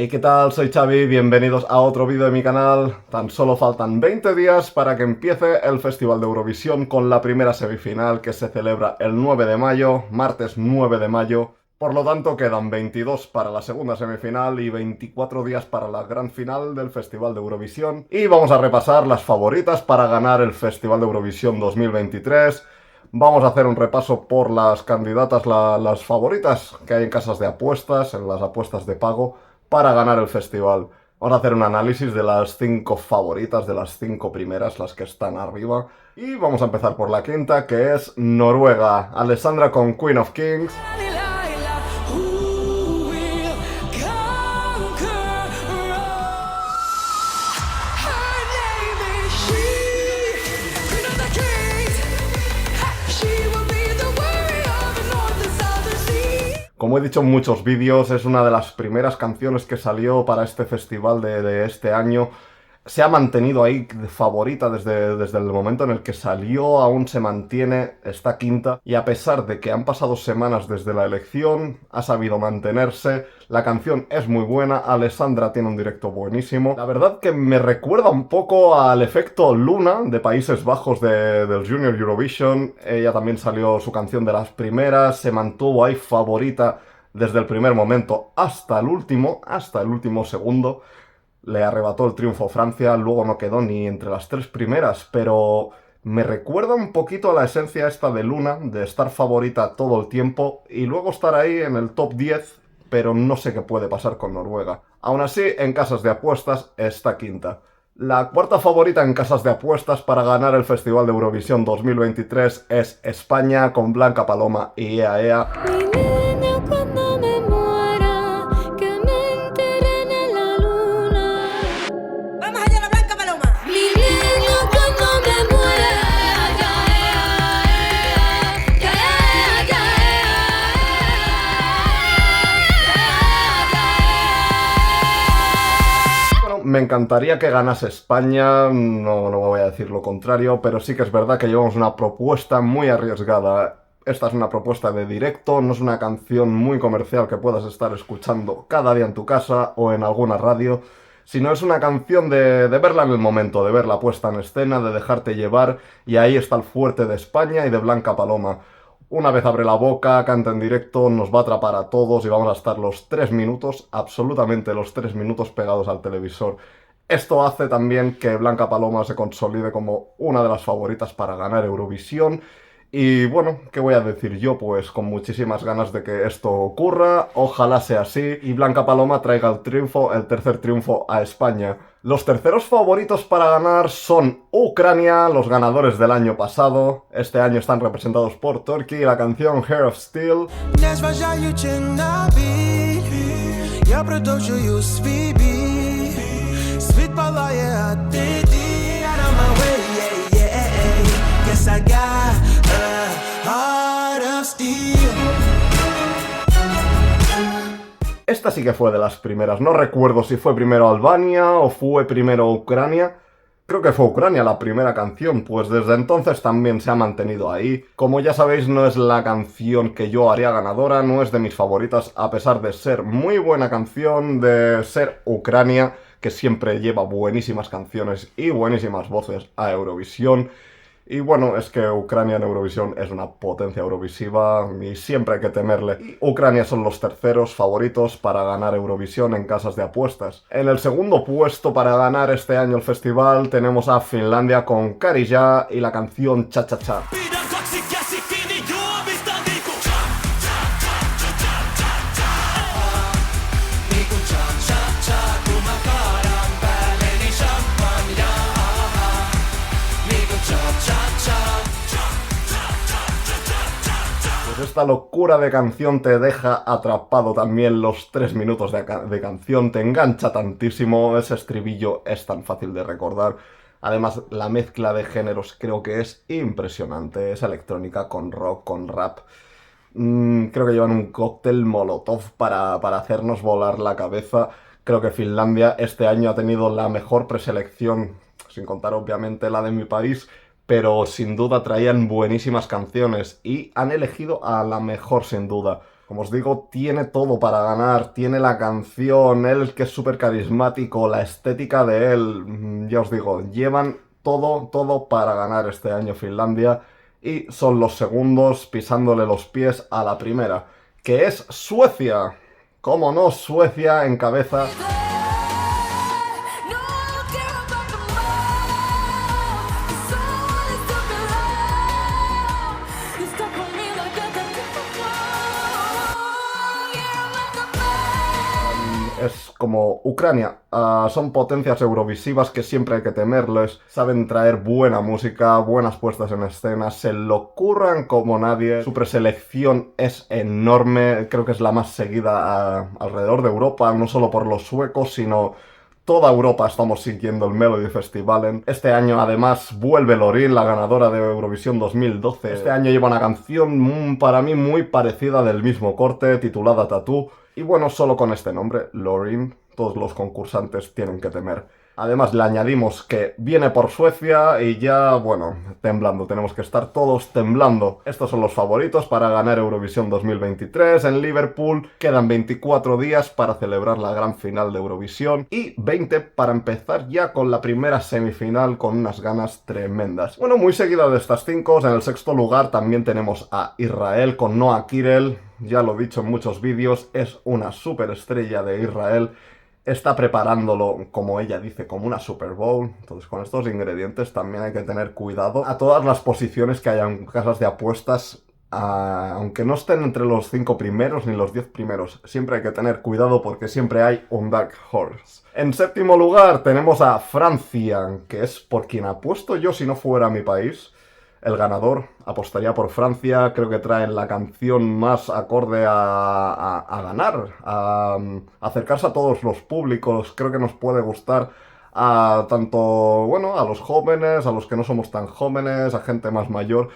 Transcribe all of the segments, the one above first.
Hey, ¿qué tal? Soy Xavi, bienvenidos a otro vídeo de mi canal. Tan solo faltan 20 días para que empiece el Festival de Eurovisión con la primera semifinal que se celebra el 9 de mayo, martes 9 de mayo. Por lo tanto, quedan 22 para la segunda semifinal y 24 días para la gran final del Festival de Eurovisión. Y vamos a repasar las favoritas para ganar el Festival de Eurovisión 2023. Vamos a hacer un repaso por las candidatas, las favoritas que hay en casas de apuestas, en las apuestas de pago, para ganar el festival. Vamos a hacer un análisis de las 5 favoritas, de las 5 primeras, las que están arriba. Y vamos a empezar por la quinta, que es Noruega. Alessandra con Queen of Kings. Como he dicho en muchos vídeos, es una de las primeras canciones que salió para este festival de este año. Se ha mantenido ahí favorita desde el momento en el que salió, aún se mantiene, está quinta. Y a pesar de que han pasado semanas desde la elección, ha sabido mantenerse. La canción es muy buena, Alessandra tiene un directo buenísimo. La verdad que me recuerda un poco al efecto Luna de Países Bajos del Junior Eurovision. Ella también salió su canción de las primeras, se mantuvo ahí favorita desde el primer momento hasta el último segundo. Le arrebató el triunfo Francia, luego no quedó ni entre las 3 primeras, pero me recuerda un poquito a la esencia esta de Luna, de estar favorita todo el tiempo y luego estar ahí en el top 10, pero no sé qué puede pasar con Noruega. Aún así, en casas de apuestas está quinta. La cuarta favorita en casas de apuestas para ganar el Festival de Eurovisión 2023 es España, con Blanca Paloma y Ea Ea. Me encantaría que ganase España, no voy a decir lo contrario, pero sí que es verdad que llevamos una propuesta muy arriesgada. Esta es una propuesta de directo, no es una canción muy comercial que puedas estar escuchando cada día en tu casa o en alguna radio, sino es una canción de verla en el momento, de ver la puesta en escena, de dejarte llevar, y ahí está el fuerte de España y de Blanca Paloma. Una vez abre la boca, canta en directo, nos va a atrapar a todos y vamos a estar los 3 minutos, absolutamente los 3 minutos pegados al televisor. Esto hace también que Blanca Paloma se consolide como una de las favoritas para ganar Eurovisión. Y bueno, ¿qué voy a decir yo? Pues con muchísimas ganas de que esto ocurra, ojalá sea así, y Blanca Paloma traiga el triunfo, el tercer triunfo a España. Los terceros favoritos para ganar son Ucrania, los ganadores del año pasado. Este año están representados por Turkey y la canción Hair of Steel. Esta sí que fue de las primeras, no recuerdo si fue primero Albania o fue primero Ucrania. Creo que fue Ucrania la primera canción, pues desde entonces también se ha mantenido ahí. Como ya sabéis, no es la canción que yo haría ganadora, no es de mis favoritas, a pesar de ser muy buena canción, de ser Ucrania, que siempre lleva buenísimas canciones y buenísimas voces a Eurovisión. Y bueno, es que Ucrania en Eurovisión es una potencia eurovisiva y siempre hay que temerle. Y Ucrania son los terceros favoritos para ganar Eurovisión en casas de apuestas. En el segundo puesto para ganar este año el festival tenemos a Finlandia con Karija y la canción Cha Cha Cha. Esta locura de canción te deja atrapado también los 3 minutos de canción, te engancha tantísimo, ese estribillo es tan fácil de recordar. Además, la mezcla de géneros creo que es impresionante, es electrónica con rock, con rap. Creo que llevan un cóctel molotov para hacernos volar la cabeza. Creo que Finlandia este año ha tenido la mejor preselección, sin contar obviamente la de mi país, pero sin duda traían buenísimas canciones y han elegido a la mejor sin duda. Como os digo, tiene todo para ganar, tiene la canción, él que es súper carismático, la estética de él, ya os digo, llevan todo para ganar este año Finlandia y son los segundos pisándole los pies a la primera, que es Suecia. ¿Cómo no? Suecia en cabeza. Es como Ucrania, son potencias eurovisivas que siempre hay que temerles, saben traer buena música, buenas puestas en escena, se lo curran como nadie, su preselección es enorme, creo que es la más seguida alrededor de Europa, no solo por los suecos, sino toda Europa estamos siguiendo el Melody Festivalen. Este año además vuelve Loreen, la ganadora de Eurovisión 2012. Este año lleva una canción para mí muy parecida del mismo corte, titulada Tattoo. Y bueno, solo con este nombre, Loreen, todos los concursantes tienen que temer. Además le añadimos que viene por Suecia y ya, bueno, temblando, tenemos que estar todos temblando. Estos son los favoritos para ganar Eurovisión 2023 en Liverpool. Quedan 24 días para celebrar la gran final de Eurovisión y 20 para empezar ya con la primera semifinal con unas ganas tremendas. Bueno, muy seguida de estas 5, en el sexto lugar también tenemos a Israel con Noa Kirel. Ya lo he dicho en muchos vídeos, es una superestrella de Israel. Está preparándolo, como ella dice, como una Super Bowl. Entonces con estos ingredientes también hay que tener cuidado. A todas las posiciones que haya en casas de apuestas, aunque no estén entre los 5 primeros ni los 10 primeros, siempre hay que tener cuidado porque siempre hay un Dark Horse. En séptimo lugar tenemos a Francia, que es por quien apuesto yo si no fuera mi país. El ganador, apostaría por Francia, creo que traen la canción más acorde a ganar, a acercarse a todos los públicos, creo que nos puede gustar a tanto, bueno, a los jóvenes, a los que no somos tan jóvenes, a gente más mayor.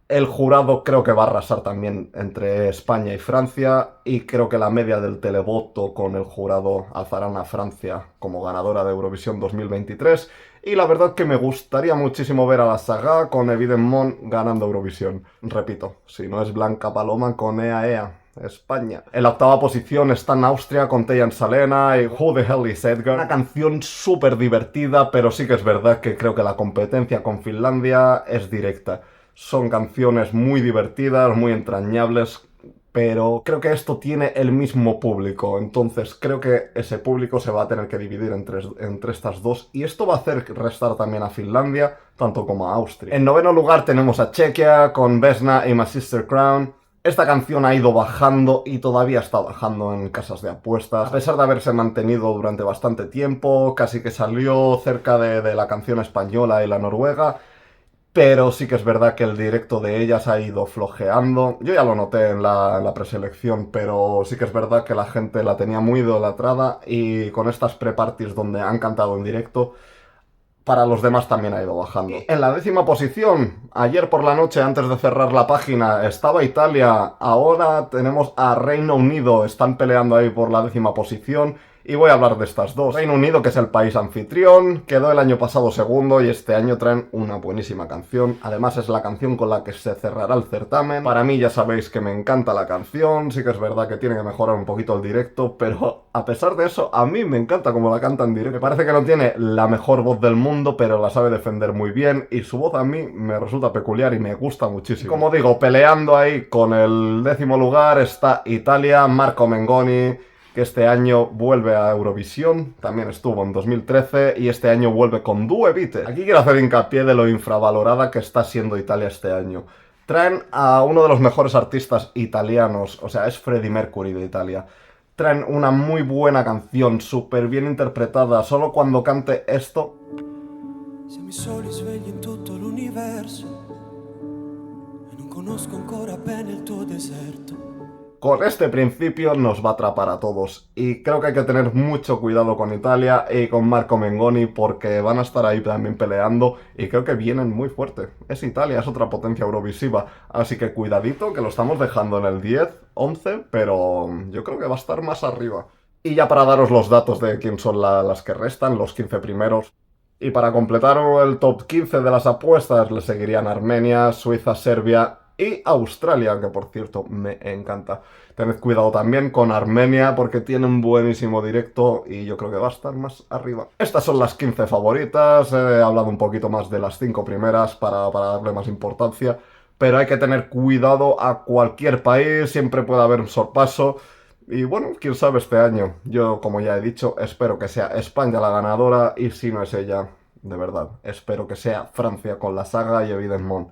El jurado creo que va a arrasar también entre España y Francia y creo que la media del televoto con el jurado alzarán a Francia como ganadora de Eurovisión 2023 y la verdad que me gustaría muchísimo ver a la Saga con Evident ganando Eurovisión. Repito, si no es Blanca Paloma con Ea Ea, España. En la octava posición está en Austria con Teyan Salena y Who the Hell is Edgar. Una canción súper divertida, pero sí que es verdad que creo que la competencia con Finlandia es directa. Son canciones muy divertidas, muy entrañables, pero creo que esto tiene el mismo público, entonces creo que ese público se va a tener que dividir entre estas dos, y esto va a hacer restar también a Finlandia, tanto como a Austria. En noveno lugar tenemos a Chequia con Vesna y My Sister Crown. Esta canción ha ido bajando y todavía está bajando en casas de apuestas, a pesar de haberse mantenido durante bastante tiempo, casi que salió cerca de la canción española y la noruega. Pero sí que es verdad que el directo de ellas ha ido flojeando. Yo ya lo noté en la preselección, pero sí que es verdad que la gente la tenía muy idolatrada y con estas pre-parties donde han cantado en directo, para los demás también ha ido bajando. En la décima posición, ayer por la noche antes de cerrar la página, estaba Italia. Ahora tenemos a Reino Unido, están peleando ahí por la décima posición. Y voy a hablar de estas dos. Reino Unido, que es el país anfitrión, quedó el año pasado segundo y este año traen una buenísima canción. Además es la canción con la que se cerrará el certamen. Para mí ya sabéis que me encanta la canción, sí que es verdad que tiene que mejorar un poquito el directo, pero a pesar de eso, a mí me encanta cómo la canta en directo. Me parece que no tiene la mejor voz del mundo, pero la sabe defender muy bien y su voz a mí me resulta peculiar y me gusta muchísimo. Como digo, peleando ahí con el décimo lugar está Italia, Marco Mengoni, que este año vuelve a Eurovisión, también estuvo en 2013 y este año vuelve con Due Vite. Aquí quiero hacer hincapié de lo infravalorada que está siendo Italia este año. Traen a uno de los mejores artistas italianos, o sea, es Freddie Mercury de Italia. Traen una muy buena canción, súper bien interpretada, solo cuando cante esto... Siamo i soli svegli in tutto l'universo e non conosco ancora bene il tuo deserto. Con este principio nos va a atrapar a todos y creo que hay que tener mucho cuidado con Italia y con Marco Mengoni porque van a estar ahí también peleando y creo que vienen muy fuerte. Es Italia, es otra potencia eurovisiva, así que cuidadito que lo estamos dejando en el 10, 11, pero yo creo que va a estar más arriba. Y ya para daros los datos de quién son las que restan, los 15 primeros. Y para completar el top 15 de las apuestas le seguirían Armenia, Suiza, Serbia y Australia, que por cierto me encanta. Tened cuidado también con Armenia porque tiene un buenísimo directo y yo creo que va a estar más arriba. Estas son las 15 favoritas, he hablado un poquito más de las 5 primeras para darle más importancia, pero hay que tener cuidado a cualquier país, siempre puede haber un sorpaso. Y bueno, quién sabe este año. Yo, como ya he dicho, espero que sea España la ganadora y si no es ella, de verdad, espero que sea Francia con la saga y Evident.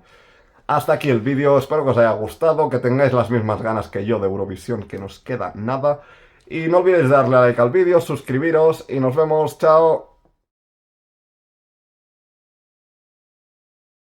Hasta aquí el vídeo, espero que os haya gustado, que tengáis las mismas ganas que yo de Eurovisión, que nos queda nada. Y no olvidéis darle a like al vídeo, suscribiros y nos vemos, chao.